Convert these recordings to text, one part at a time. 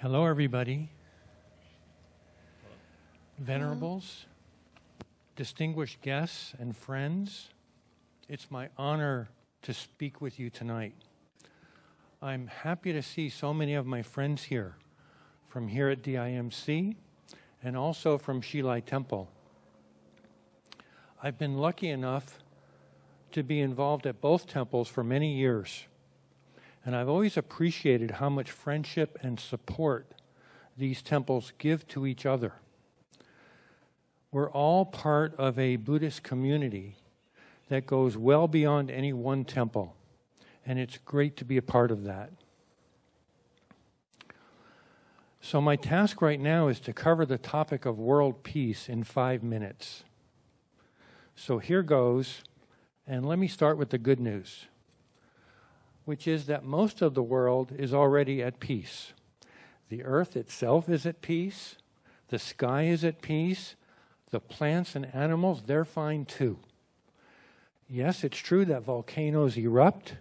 Hello, everybody. Venerables, distinguished guests and friends, it's my honor to speak with you tonight. I'm happy to see so many of my friends here, from here at DIMC and also from Shilai Temple. I've been lucky enough to be involved at both temples for many years, and I've always appreciated how much friendship and support these temples give to each other. We're all part of a Buddhist community that goes well beyond any one temple, and it's great to be a part of that. So my task right now is to cover the topic of world peace in 5 minutes. So here goes, and let me start with the good news, which is that most of the world is already at peace. The earth itself is at peace, the sky is at peace, the plants and animals, they're fine too. Yes, it's true that volcanoes erupt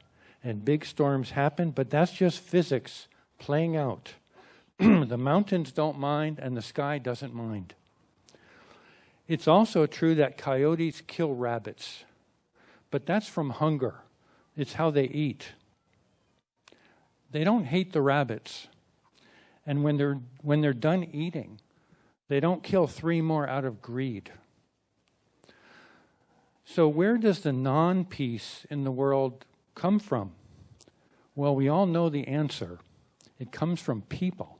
and big storms happen, but that's just physics playing out. The mountains don't mind and the sky doesn't mind. It's also true that coyotes kill rabbits, but that's from hunger. It's how they eat. They don't hate the rabbits. And when they're done eating, they don't kill 3 more out of greed. So where does the non-peace in the world come from? Well, we all know the answer. It comes from people.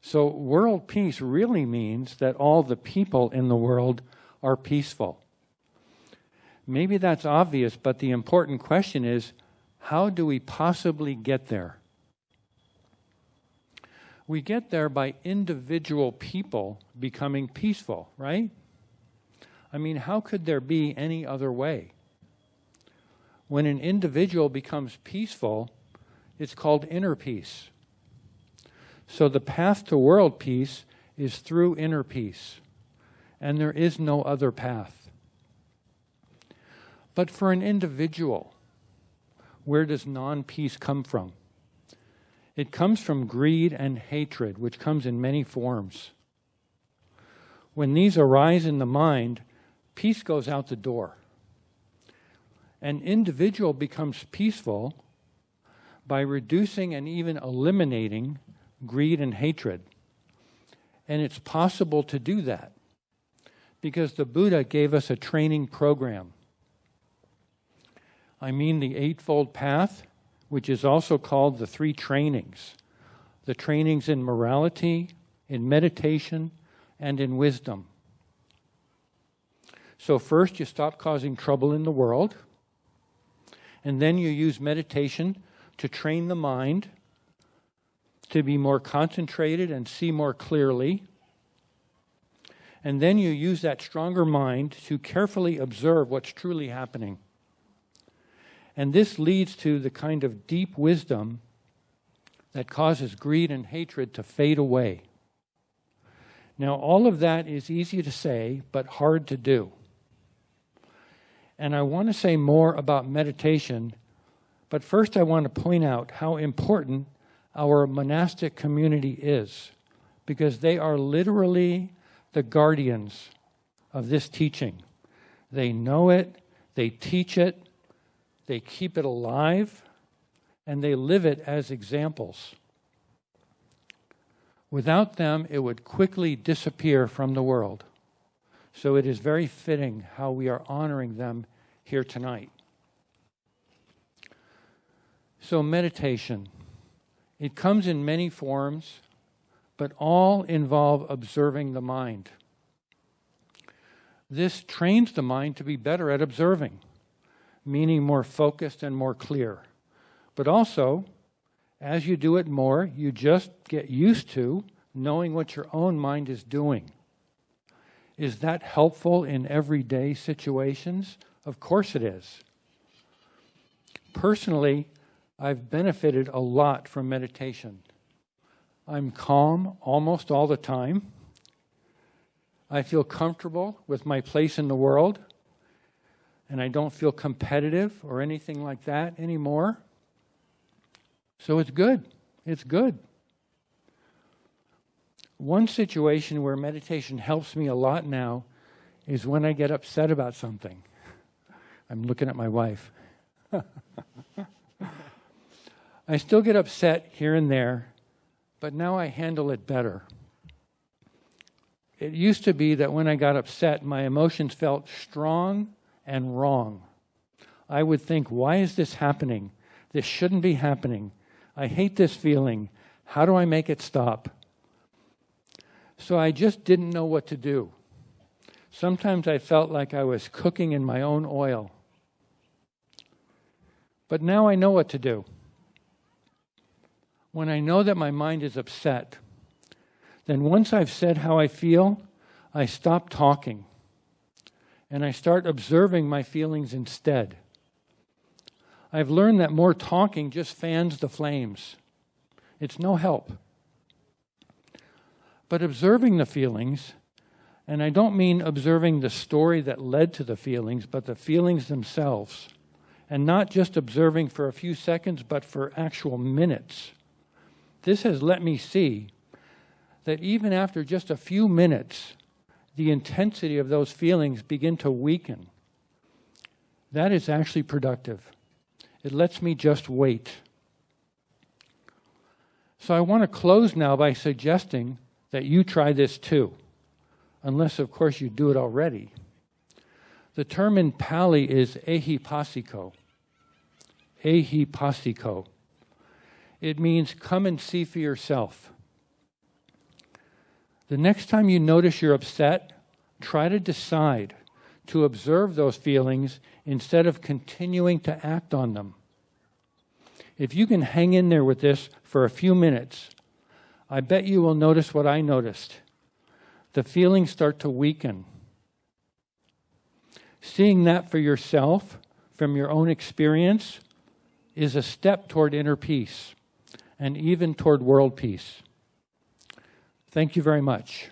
So world peace really means that all the people in the world are peaceful. Maybe that's obvious, but the important question is, how do we possibly get there? We get there by individual people becoming peaceful, right? I mean, how could there be any other way? When an individual becomes peaceful, it's called inner peace. So the path to world peace is through inner peace, and there is no other path. But for an individual, where does non-peace come from? It comes from greed and hatred, which comes in many forms. When these arise in the mind, peace goes out the door. An individual becomes peaceful by reducing and even eliminating greed and hatred. And it's possible to do that because the Buddha gave us a training program. I mean the Eightfold Path, which is also called the 3 trainings. The trainings in morality, in meditation, and in wisdom. So first you stop causing trouble in the world, and then you use meditation to train the mind to be more concentrated and see more clearly. And then you use that stronger mind to carefully observe what's truly happening. And this leads to the kind of deep wisdom that causes greed and hatred to fade away. Now, all of that is easy to say, but hard to do. And I want to say more about meditation, but first I want to point out how important our monastic community is, because they are literally the guardians of this teaching. They know it, they teach it, they keep it alive, and they live it as examples. Without them, it would quickly disappear from the world. So it is very fitting how we are honoring them here tonight. So meditation. It comes in many forms, but all involve observing the mind. This trains the mind to be better at observing, meaning more focused and more clear. But also, as you do it more, you just get used to knowing what your own mind is doing. Is that helpful in everyday situations? Of course it is. Personally, I've benefited a lot from meditation. I'm calm almost all the time. I feel comfortable with my place in the world, and I don't feel competitive or anything like that anymore. So it's good. It's good. One situation where meditation helps me a lot now is when I get upset about something. I'm looking at my wife. I still get upset here and there, but now I handle it better. It used to be that when I got upset, my emotions felt strong and wrong. I would think, why is this happening? This shouldn't be happening. I hate this feeling. How do I make it stop? So I just didn't know what to do. Sometimes I felt like I was cooking in my own oil. But now I know what to do. When I know that my mind is upset, then once I've said how I feel, I stop talking. And I start observing my feelings instead. I've learned that more talking just fans the flames. It's no help. But observing the feelings, and I don't mean observing the story that led to the feelings, but the feelings themselves. And not just observing for a few seconds, but for actual minutes. This has let me see that even after just a few minutes, the intensity of those feelings begin to weaken. That is actually productive. It lets me just wait. So I want to close now by suggesting that you try this too, unless, of course, you do it already. The term in Pali is ehipassiko. Ehipassiko. It means come and see for yourself. The next time you notice you're upset, try to decide to observe those feelings instead of continuing to act on them. If you can hang in there with this for a few minutes, I bet you will notice what I noticed. The feelings start to weaken. Seeing that for yourself, from your own experience, is a step toward inner peace and even toward world peace. Thank you very much.